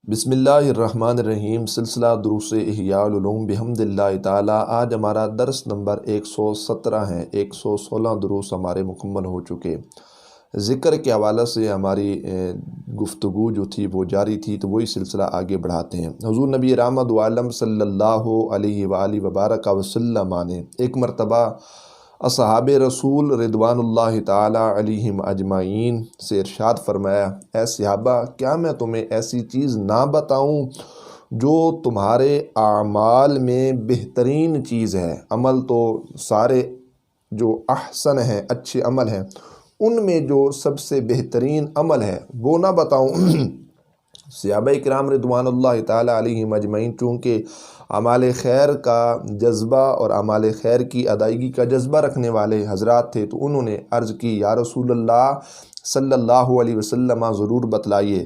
بسم اللہ الرحمن الرحیم۔ سلسلہ دروس احیاء العلوم بحمداللہ تعالی۔ آج ہمارا درس نمبر 117 ہے۔ 116 دروس ہمارے مکمل ہو چکے۔ ذکر کے حوالے سے ہماری گفتگو جو تھی وہ جاری تھی، تو وہی سلسلہ آگے بڑھاتے ہیں۔ حضور نبی رحمت عالم صلی اللہ علیہ وآلہ وبارک وسلم نے ایک مرتبہ اصحاب رسول رضوان اللہ تعالی علیہم اجمعین سے ارشاد فرمایا، اے صحابہ، کیا میں تمہیں ایسی چیز نہ بتاؤں جو تمہارے اعمال میں بہترین چیز ہے؟ عمل تو سارے جو احسن ہیں، اچھے عمل ہیں، ان میں جو سب سے بہترین عمل ہے وہ نہ بتاؤں؟ صحابہ کرام رضوان اللہ تعالی علیہم اجمعین چونکہ اعمال خیر کا جذبہ اور اعمال خیر کی ادائیگی کا جذبہ رکھنے والے حضرات تھے، تو انہوں نے عرض کی، یا رسول اللہ صلی اللہ علیہ وسلم ضرور بتلائیے۔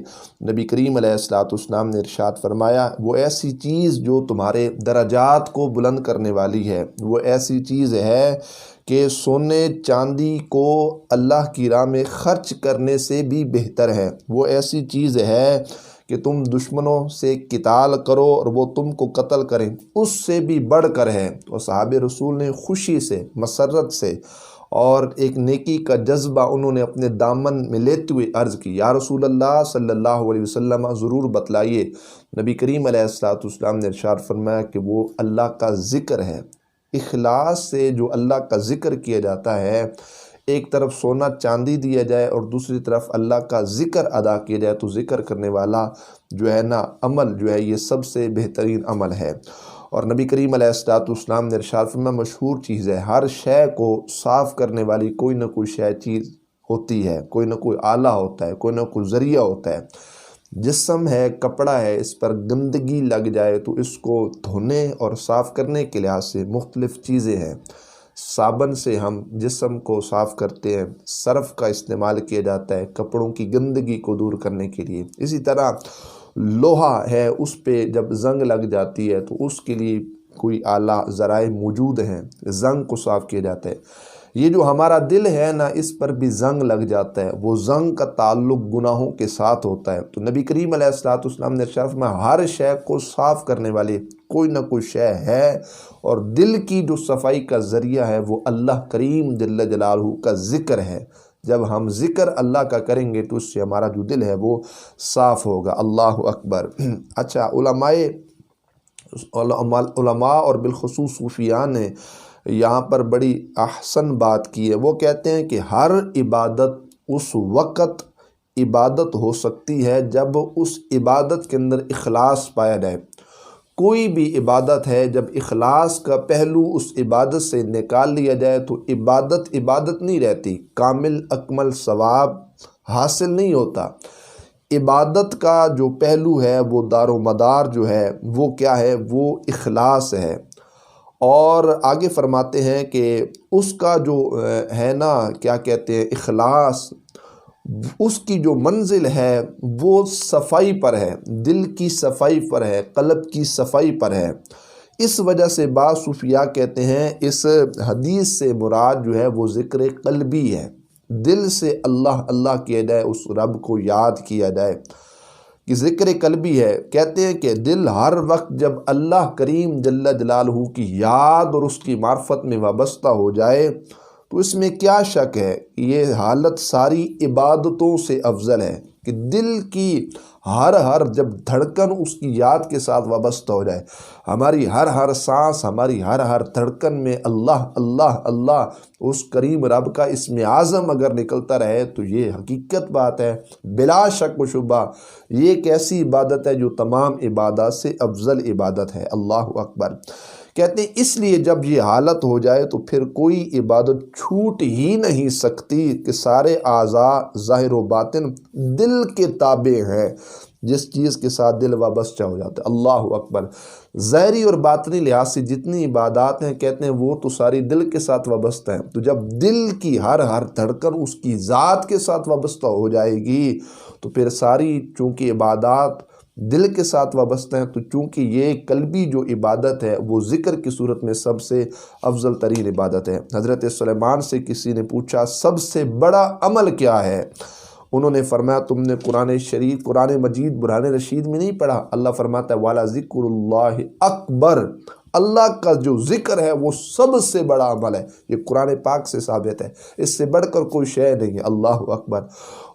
نبی کریم علیہ السلام نے ارشاد فرمایا، وہ ایسی چیز جو تمہارے درجات کو بلند کرنے والی ہے، وہ ایسی چیز ہے کہ سونے چاندی کو اللہ کی راہ میں خرچ کرنے سے بھی بہتر ہے۔ وہ ایسی چیز ہے کہ تم دشمنوں سے قتال کرو اور وہ تم کو قتل کریں، اس سے بھی بڑھ کر ہے۔ اور صحابہ رسول نے خوشی سے، مسرت سے اور ایک نیکی کا جذبہ انہوں نے اپنے دامن میں لیتے ہوئے عرض کی، یا رسول اللہ صلی اللہ علیہ وسلم ضرور بتلائیے۔ نبی کریم علیہ السلام نے ارشاد فرمایا کہ وہ اللہ کا ذکر ہے۔ اخلاص سے جو اللہ کا ذکر کیا جاتا ہے، ایک طرف سونا چاندی دیا جائے اور دوسری طرف اللہ کا ذکر ادا کیا جائے، تو ذکر کرنے والا جو ہے نا عمل جو ہے، یہ سب سے بہترین عمل ہے۔ اور نبی کریم علیہ السلام نے ارشاد فرمایا، مشہور چیز ہے، ہر شے کو صاف کرنے والی کوئی نہ کوئی شے چیز ہوتی ہے، کوئی نہ کوئی آلہ ہوتا ہے، کوئی نہ کوئی ذریعہ ہوتا ہے۔ جسم ہے، کپڑا ہے، اس پر گندگی لگ جائے تو اس کو دھونے اور صاف کرنے کے لحاظ سے مختلف چیزیں ہیں۔ صابن سے ہم جسم کو صاف کرتے ہیں، سرف کا استعمال کیا جاتا ہے کپڑوں کی گندگی کو دور کرنے کے لیے۔ اسی طرح لوہا ہے، اس پہ جب زنگ لگ جاتی ہے تو اس کے لیے کوئی اعلیٰ ذرائع موجود ہیں، زنگ کو صاف کیا جاتا ہے۔ یہ جو ہمارا دل ہے نا، اس پر بھی زنگ لگ جاتا ہے، وہ زنگ کا تعلق گناہوں کے ساتھ ہوتا ہے۔ تو نبی کریم علیہ السلام نے ارشاد فرمایا، ہر شے کو صاف کرنے والی کوئی نہ کوئی شے ہے، اور دل کی جو صفائی کا ذریعہ ہے وہ اللہ کریم جل جلالہ کا ذکر ہے۔ جب ہم ذکر اللہ کا کریں گے تو اس سے ہمارا جو دل ہے وہ صاف ہوگا۔ اللہ اکبر۔ اچھا، علماء اور بالخصوص صوفیاء نے یہاں پر بڑی احسن بات کی ہے۔ وہ کہتے ہیں کہ ہر عبادت اس وقت عبادت ہو سکتی ہے جب اس عبادت کے اندر اخلاص پایا جائے۔ کوئی بھی عبادت ہے، جب اخلاص کا پہلو اس عبادت سے نکال لیا جائے تو عبادت نہیں رہتی، کامل اکمل ثواب حاصل نہیں ہوتا۔ عبادت کا جو پہلو ہے، وہ دار و مدار جو ہے وہ کیا ہے؟ وہ اخلاص ہے۔ اور آگے فرماتے ہیں کہ اس کا جو ہے نا، کیا کہتے ہیں، اخلاص، اس کی جو منزل ہے وہ صفائی پر ہے، دل کی صفائی پر ہے، قلب کی صفائی پر ہے۔ اس وجہ سے بعض صوفیاء کہتے ہیں اس حدیث سے مراد جو ہے وہ ذکر قلبی ہے، دل سے اللہ اللہ کیا جائے، اس رب کو یاد کیا جائے، کہ ذکر قلبی ہے۔ کہتے ہیں کہ دل ہر وقت جب اللہ کریم جل جلالہ کی یاد اور اس کی معرفت میں وابستہ ہو جائے تو اس میں کیا شک ہے، یہ حالت ساری عبادتوں سے افضل ہے، کہ دل کی ہر جب دھڑکن اس کی یاد کے ساتھ وابستہ ہو جائے، ہماری ہر سانس، ہماری ہر دھڑکن میں اللہ اللہ اللہ، اس کریم رب کا اسم اعظم اگر نکلتا رہے تو یہ حقیقت بات ہے، بلا شک و شبہ یہ ایک ایسی عبادت ہے جو تمام عبادات سے افضل عبادت ہے۔ اللہ اکبر۔ کہتے ہیں اس لیے جب یہ حالت ہو جائے تو پھر کوئی عبادت چھوٹ ہی نہیں سکتی، کہ سارے اعضاء ظاہر و باطن دل کے تابع ہیں، جس چیز کے ساتھ دل وابستہ ہو جاتا ہے۔ اللہ اکبر۔ ظاہری اور باطنی لحاظ سے جتنی عبادات ہیں، کہتے ہیں وہ تو ساری دل کے ساتھ وابستہ ہیں، تو جب دل کی ہر دھڑکن اس کی ذات کے ساتھ وابستہ ہو جائے گی تو پھر ساری چونکہ عبادات دل کے ساتھ وابستہ ہیں، تو چونکہ یہ قلبی جو عبادت ہے وہ ذکر کی صورت میں سب سے افضل ترین عبادت ہے۔ حضرت سلیمان سے کسی نے پوچھا سب سے بڑا عمل کیا ہے؟ انہوں نے فرمایا تم نے قرآن مجید برہان رشید میں نہیں پڑھا؟ اللہ فرماتا ہے وَلَا ذِكْرُ اللَّهِ اکبر، اللہ کا جو ذکر ہے وہ سب سے بڑا عمل ہے۔ یہ قرآن پاک سے ثابت ہے، اس سے بڑھ کر کوئی شے نہیں ہے۔ اللہ اکبر۔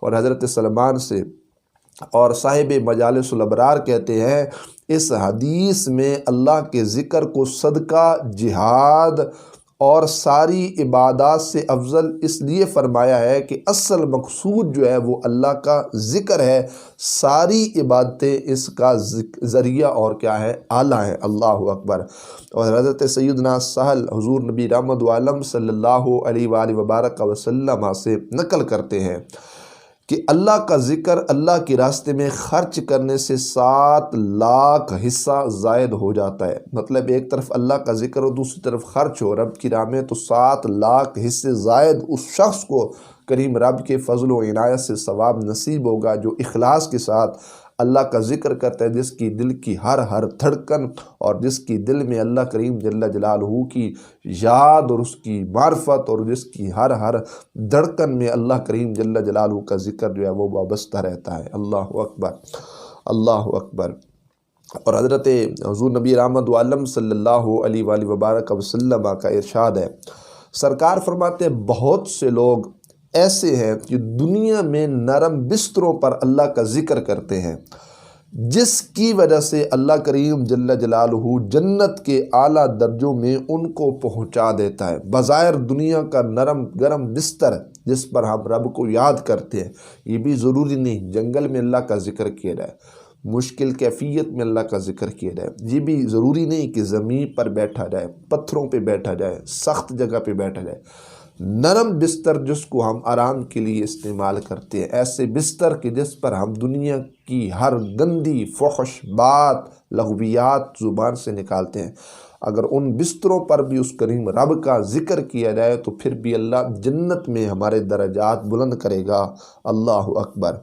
اور حضرت سلمان سے اور صاحب مجالس الابرار کہتے ہیں اس حدیث میں اللہ کے ذکر کو صدقہ، جہاد اور ساری عبادات سے افضل اس لیے فرمایا ہے کہ اصل مقصود جو ہے وہ اللہ کا ذکر ہے، ساری عبادتیں اس کا ذریعہ اور کیا ہے، آلہ ہے۔ اللہ اکبر۔ اور حضرت سیدنا سہل حضور نبی رحمت عالم صلی اللہ علیہ وآلہ وبارک وسلم سے نقل کرتے ہیں کہ اللہ کا ذکر اللہ کے راستے میں خرچ کرنے سے 7 لاکھ حصہ زائد ہو جاتا ہے۔ مطلب ایک طرف اللہ کا ذکر ہو، دوسری طرف خرچ ہو رب کی راہ میں، تو 7 لاکھ حصے زائد اس شخص کو کریم رب کے فضل و عنایت سے ثواب نصیب ہوگا جو اخلاص کے ساتھ اللہ کا ذکر کرتا ہے، جس کی دل کی ہر دھڑکن اور جس کی دل میں اللہ کریم جل جلالہ کی یاد اور اس کی معرفت اور جس کی ہر دھڑکن میں اللہ کریم جل جلالہ کا ذکر جو ہے وہ وابستہ رہتا ہے۔ اللہ اکبر، اللہ اکبر۔ اور حضرت حضور نبی رحمت عالم صلی اللہ علیہ وآلہ وبارک وسلم کا ارشاد ہے، سرکار فرماتے ہیں بہت سے لوگ ایسے ہیں کہ دنیا میں نرم بستروں پر اللہ کا ذکر کرتے ہیں، جس کی وجہ سے اللہ کریم جل جلالہ جنت کے اعلیٰ درجوں میں ان کو پہنچا دیتا ہے۔ بظاہر دنیا کا نرم گرم بستر جس پر ہم رب کو یاد کرتے ہیں، یہ بھی ضروری نہیں جنگل میں اللہ کا ذکر کیا جائے، مشکل کیفیت میں اللہ کا ذکر کیا جائے، یہ بھی ضروری نہیں کہ زمین پر بیٹھا جائے، پتھروں پہ بیٹھا جائے، سخت جگہ پہ بیٹھا جائے۔ نرم بستر جس کو ہم آرام کے لیے استعمال کرتے ہیں، ایسے بستر کہ جس پر ہم دنیا کی ہر گندی فحش بات لغویات زبان سے نکالتے ہیں، اگر ان بستروں پر بھی اس کریم رب کا ذکر کیا جائے تو پھر بھی اللہ جنت میں ہمارے درجات بلند کرے گا۔ اللہ اکبر۔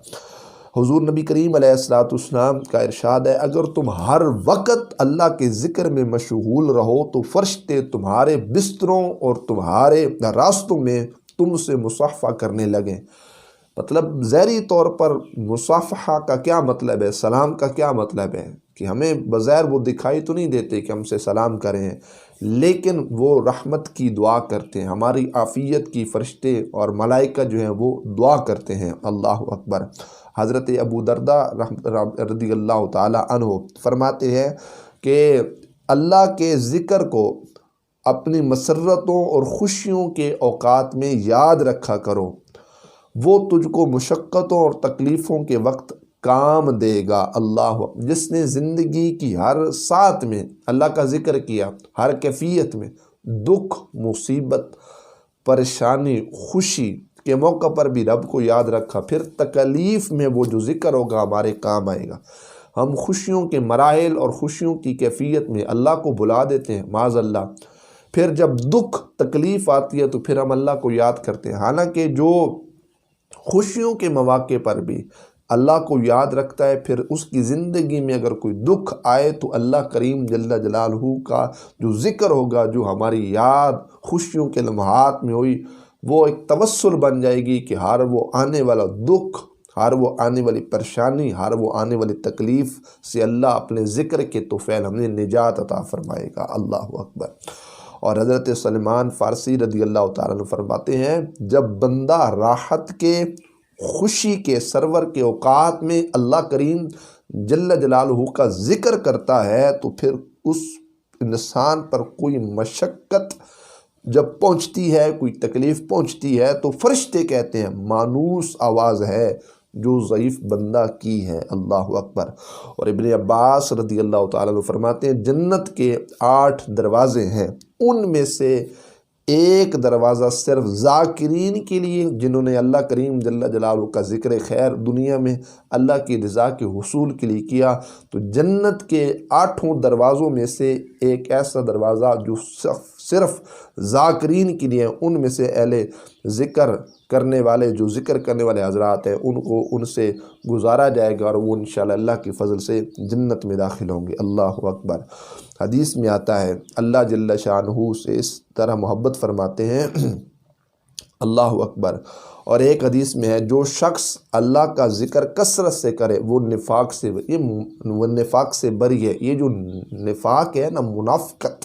حضور نبی کریم علیہ السلام کا ارشاد ہے اگر تم ہر وقت اللہ کے ذکر میں مشغول رہو تو فرشتے تمہارے بستروں اور تمہارے راستوں میں تم سے مصافحہ کرنے لگیں۔ مطلب ظاہری طور پر مصافحہ کا کیا مطلب ہے، سلام کا کیا مطلب ہے کہ ہمیں بظاہر وہ دکھائی تو نہیں دیتے کہ ہم سے سلام کریں، لیکن وہ رحمت کی دعا کرتے ہیں، ہماری عافیت کی فرشتے اور ملائکہ جو ہیں وہ دعا کرتے ہیں۔ اللہ اکبر۔ حضرت ابو درداء رضی اللہ تعالی عنہ فرماتے ہیں کہ اللہ کے ذکر کو اپنی مسرتوں اور خوشیوں کے اوقات میں یاد رکھا کرو، وہ تجھ کو مشقتوں اور تکلیفوں کے وقت کام دے گا۔ اللہ جس نے زندگی کی ہر ساتھ میں اللہ کا ذکر کیا، ہر کیفیت میں، دکھ، مصیبت، پریشانی، خوشی کے موقع پر بھی رب کو یاد رکھا، پھر تکلیف میں وہ جو ذکر ہوگا ہمارے کام آئے گا۔ ہم خوشیوں کے مراحل اور خوشیوں کی کیفیت میں اللہ کو بھلا دیتے ہیں معاذ اللہ، پھر جب دکھ تکلیف آتی ہے تو پھر ہم اللہ کو یاد کرتے ہیں، حالانکہ جو خوشیوں کے مواقع پر بھی اللہ کو یاد رکھتا ہے، پھر اس کی زندگی میں اگر کوئی دکھ آئے تو اللہ کریم جل جلالہ کا جو ذکر ہوگا، جو ہماری یاد خوشیوں کے لمحات میں ہوئی، وہ ایک توسل بن جائے گی کہ ہر وہ آنے والا دکھ، ہر وہ آنے والی پریشانی، ہر وہ آنے والی تکلیف سے اللہ اپنے ذکر کے طفیل ہمیں نجات عطا فرمائے گا۔ اللہ اکبر۔ اور حضرت سلمان فارسی رضی اللہ تعالیٰ عنہ فرماتے ہیں جب بندہ راحت کے، خوشی کے، سرور کے اوقات میں اللہ کریم جل جلالہ کا ذکر کرتا ہے تو پھر اس انسان پر کوئی مشقت جب پہنچتی ہے، کوئی تکلیف پہنچتی ہے تو فرشتے کہتے ہیں مانوس آواز ہے جو ضعیف بندہ کی ہے۔ اللہ اکبر۔ اور ابن عباس رضی اللہ تعالیٰ عنہ فرماتے ہیں جنت کے 8 دروازے ہیں، ان میں سے ایک دروازہ صرف ذاکرین کے لیے جنہوں نے اللہ کریم جل جلالہ کا ذکر خیر دنیا میں اللہ کی رضا کے حصول کے لیے کیا، تو جنت کے 8 دروازوں میں سے ایک ایسا دروازہ جو صرف ذاکرین کے لیے، ان میں سے اہل ذکر کرنے والے، جو ذکر کرنے والے حضرات ہیں، ان کو ان سے گزارا جائے گا اور وہ انشاءاللہ اللہ کے فضل سے جنت میں داخل ہوں گے۔ اللہ اکبر۔ حدیث میں آتا ہے اللہ جل شانہ سے اس طرح محبت فرماتے ہیں اللہ اکبر۔ اور ایک حدیث میں ہے جو شخص اللہ کا ذکر کثرت سے کرے وہ نفاق سے بری ہے۔ یہ جو نفاق ہے نا، منافقت،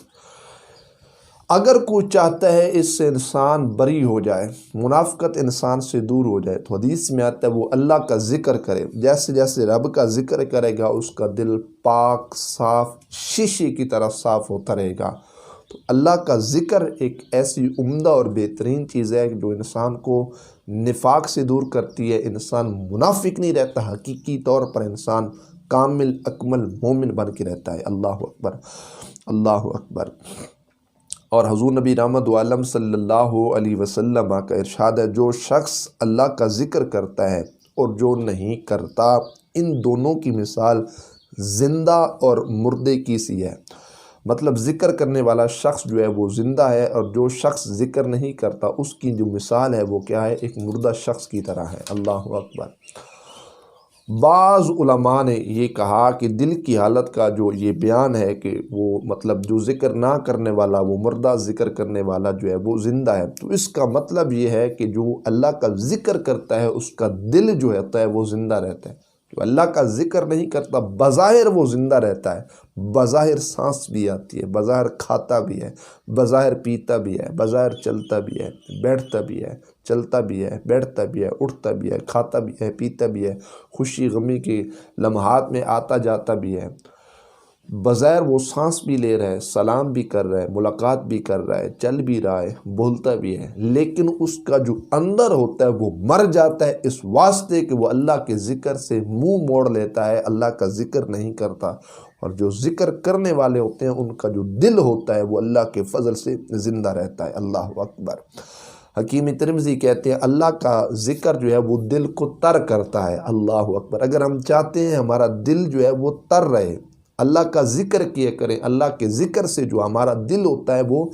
اگر کوئی چاہتا ہے اس سے انسان بری ہو جائے، منافقت انسان سے دور ہو جائے، تو حدیث میں آتا ہے وہ اللہ کا ذکر کرے، جیسے جیسے رب کا ذکر کرے گا اس کا دل پاک صاف شیشے کی طرح صاف ہوتا رہے گا۔ تو اللہ کا ذکر ایک ایسی عمدہ اور بہترین چیز ہے جو انسان کو نفاق سے دور کرتی ہے، انسان منافق نہیں رہتا، حقیقی طور پر انسان کامل اکمل مومن بن کے رہتا ہے۔ اللہ اکبر، اللہ اکبر۔ اور حضور نبی رحمت عالم صلی اللہ علیہ وسلم کا ارشاد ہے جو شخص اللہ کا ذکر کرتا ہے اور جو نہیں کرتا، ان دونوں کی مثال زندہ اور مردے کی سی ہے۔ مطلب ذکر کرنے والا شخص جو ہے وہ زندہ ہے، اور جو شخص ذکر نہیں کرتا اس کی جو مثال ہے وہ کیا ہے؟ ایک مردہ شخص کی طرح ہے۔ اللہ اکبر۔ بعض علماء نے یہ کہا کہ دل کی حالت کا جو یہ بیان ہے کہ وہ مطلب جو ذکر نہ کرنے والا وہ مردہ، ذکر کرنے والا جو ہے وہ زندہ ہے، تو اس کا مطلب یہ ہے کہ جو اللہ کا ذکر کرتا ہے اس کا دل جو ہوتا ہے وہ زندہ رہتا ہے۔ جو اللہ کا ذکر نہیں کرتا بظاہر وہ زندہ رہتا ہے، بظاہر سانس بھی آتی ہے، بظاہر کھاتا بھی ہے، بظاہر پیتا بھی ہے، بظاہر چلتا بھی ہے، بیٹھتا بھی ہے، چلتا بھی ہے، بیٹھتا بھی ہے، اٹھتا بھی ہے، کھاتا بھی ہے، پیتا بھی ہے، خوشی غمی کے لمحات میں آتا جاتا بھی ہے، بظاہر وہ سانس بھی لے رہا ہے، سلام بھی کر رہا ہے، ملاقات بھی کر رہا ہے، چل بھی رہا ہے، بولتا بھی ہے، لیکن اس کا جو اندر ہوتا ہے وہ مر جاتا ہے، اس واسطے کہ وہ اللہ کے ذکر سے منہ موڑ لیتا ہے، اللہ کا ذکر نہیں کرتا۔ اور جو ذکر کرنے والے ہوتے ہیں ان کا جو دل ہوتا ہے وہ اللہ کے فضل سے زندہ رہتا ہے۔ اللہ اکبر۔ حکیم ترمذی کہتے ہیں اللہ کا ذکر جو ہے وہ دل کو تر کرتا ہے۔ اللہ اکبر۔ اگر ہم چاہتے ہیں ہمارا دل جو ہے وہ تر رہے، اللہ کا ذکر کیا کریں، اللہ کے ذکر سے جو ہمارا دل ہوتا ہے وہ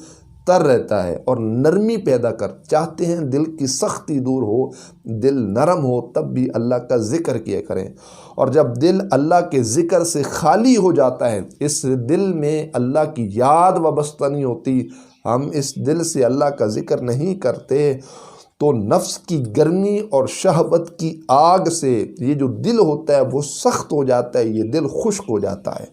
تر رہتا ہے اور نرمی پیدا چاہتے ہیں دل کی سختی دور ہو، دل نرم ہو، تب بھی اللہ کا ذکر کیا کریں۔ اور جب دل اللہ کے ذکر سے خالی ہو جاتا ہے، اس دل میں اللہ کی یاد وابستہ نہیں ہوتی، ہم اس دل سے اللہ کا ذکر نہیں کرتے، تو نفس کی گرمی اور شہوت کی آگ سے یہ جو دل ہوتا ہے وہ سخت ہو جاتا ہے، یہ دل خشک ہو جاتا ہے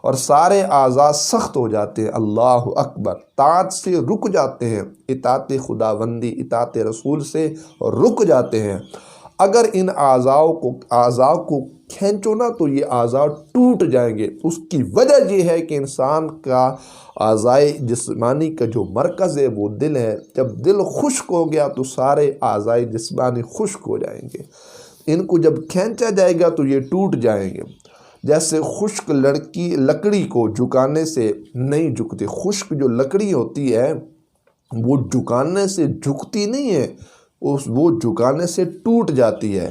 اور سارے اعضاء سخت ہو جاتے ہیں۔ اللہ اکبر۔ طاعت سے رک جاتے ہیں، اطاعت خداوندی، اطاعت رسول سے رک جاتے ہیں۔ اگر ان اعضاء کو کھینچو نا تو یہ اعضاء ٹوٹ جائیں گے۔ اس کی وجہ یہ ہے کہ انسان کا اعضائے جسمانی کا جو مرکز ہے وہ دل ہے۔ جب دل خشک ہو گیا تو سارے اعضائے جسمانی خشک ہو جائیں گے۔ ان کو جب کھینچا جائے گا تو یہ ٹوٹ جائیں گے۔ جیسے خشک لکڑی کو جھکانے سے نہیں جھکتی، خشک جو لکڑی ہوتی ہے وہ جھکانے سے جھکتی نہیں ہے، وہ جھکانے سے ٹوٹ جاتی ہے۔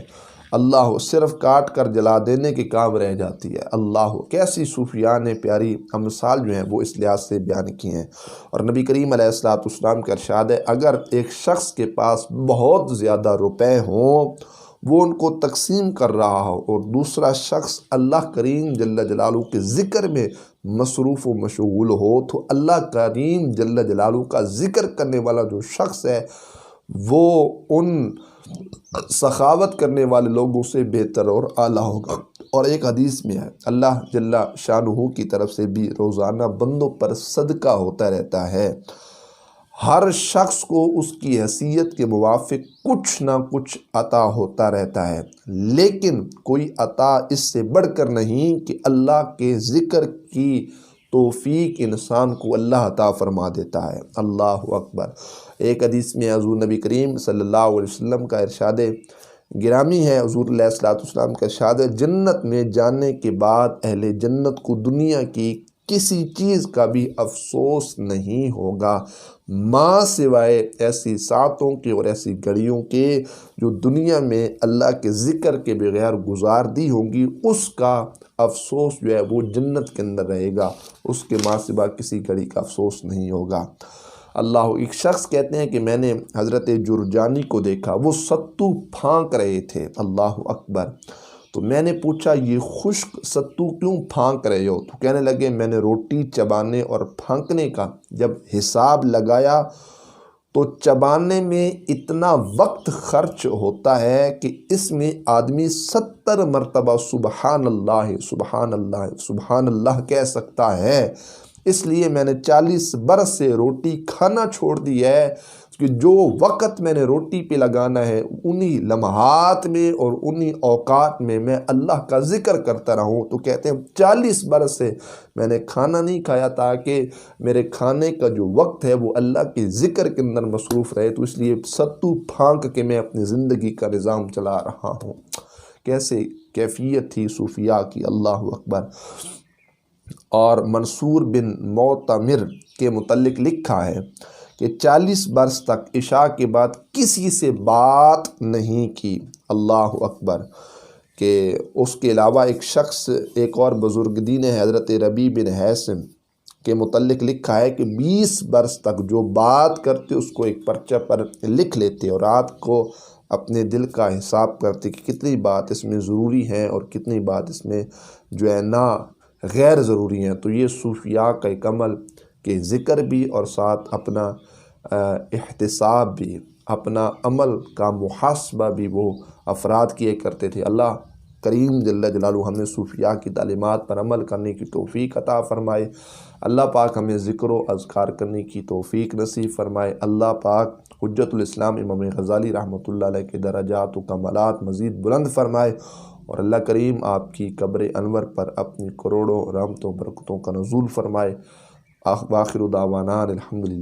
اللہ، صرف کاٹ کر جلا دینے کے کام رہ جاتی ہے۔ اللہ، کیسی صوفیاء نے پیاری امثال جو ہیں وہ اس لحاظ سے بیان کی ہیں۔ اور نبی کریم علیہ السلام کا ارشاد ہے اگر ایک شخص کے پاس بہت زیادہ روپے ہوں، وہ ان کو تقسیم کر رہا ہو، اور دوسرا شخص اللہ کریم جل جلالہ کے ذکر میں مصروف و مشغول ہو، تو اللہ کریم جل جلالہ کا ذکر کرنے والا جو شخص ہے وہ ان سخاوت کرنے والے لوگوں سے بہتر اور اعلیٰ ہوگا۔ اور ایک حدیث میں ہے اللہ جل شانہ کی طرف سے بھی روزانہ بندوں پر صدقہ ہوتا رہتا ہے، ہر شخص کو اس کی حیثیت کے موافق کچھ نہ کچھ عطا ہوتا رہتا ہے، لیکن کوئی عطا اس سے بڑھ کر نہیں کہ اللہ کے ذکر کی توفیق انسان کو اللہ عطا فرما دیتا ہے۔ اللہ اکبر۔ ایک حدیث میں حضور نبی کریم صلی اللہ علیہ وسلم کا ارشاد گرامی ہے، حضور علیہ السلام کا ارشاد ہے جنت میں جانے کے بعد اہل جنت کو دنیا کی کسی چیز کا بھی افسوس نہیں ہوگا ماں سوائے ایسی ساعتوں کے اور ایسی گھڑیوں کے جو دنیا میں اللہ کے ذکر کے بغیر گزار دی ہوں گی، اس کا افسوس جو ہے وہ جنت کے اندر رہے گا، اس کے ماں سوا کسی گھڑی کا افسوس نہیں ہوگا۔ اللہ، ایک شخص کہتے ہیں کہ میں نے حضرت جرجانی کو دیکھا، وہ ستو پھانک رہے تھے۔ اللہ اکبر۔ تو میں نے پوچھا یہ خشک ستو کیوں پھانک رہے ہو؟ تو کہنے لگے میں نے روٹی چبانے اور پھانکنے کا جب حساب لگایا تو چبانے میں اتنا وقت خرچ ہوتا ہے کہ اس میں آدمی 70 مرتبہ سبحان اللہ سبحان اللہ سبحان اللہ کہہ سکتا ہے۔ اس لیے میں نے 40 برس سے روٹی کھانا چھوڑ دی ہے کہ جو وقت میں نے روٹی پہ لگانا ہے انہی لمحات میں اور انہی اوقات میں میں اللہ کا ذکر کرتا رہوں۔ تو کہتے ہیں 40 برس سے میں نے کھانا نہیں کھایا تاکہ میرے کھانے کا جو وقت ہے وہ اللہ کے ذکر کے اندر مصروف رہے، تو اس لیے ستو پھانک کے میں اپنی زندگی کا نظام چلا رہا ہوں۔ کیسے کیفیت تھی صوفیاء کی، اللہ اکبر۔ اور منصور بن معتمر کے متعلق لکھا ہے کہ 40 برس تک عشاء کے بعد کسی سے بات نہیں کی، اللہ اکبر۔ کہ اس کے علاوہ ایک شخص، ایک اور بزرگ دین ہے حضرت ربیع بن حیثم کے متعلق لکھا ہے کہ 20 برس تک جو بات کرتے اس کو ایک پرچہ پر لکھ لیتے اور رات کو اپنے دل کا حساب کرتے کہ کتنی بات اس میں ضروری ہے اور کتنی بات اس میں جو ہے نا غیر ضروری ہیں۔ تو یہ صوفیاء کا ایک عمل کہ ذکر بھی اور ساتھ اپنا احتساب بھی، اپنا عمل کا محاسبہ بھی وہ افراد کیے کرتے تھے۔ اللہ کریم جل جلالہ ہم نے صوفیاء کی تعلیمات پر عمل کرنے کی توفیق عطا فرمائے۔ اللہ پاک ہمیں ذکر و اذکار کرنے کی توفیق نصیب فرمائے۔ اللہ پاک حجت الاسلام امام غزالی رحمۃ اللہ علیہ کے درجات و کمالات مزید بلند فرمائے، اور اللہ کریم آپ کی قبر انور پر اپنی کروڑوں رحمتوں برکتوں کا نزول فرمائے۔ آخر دعوانا الحمدللہ۔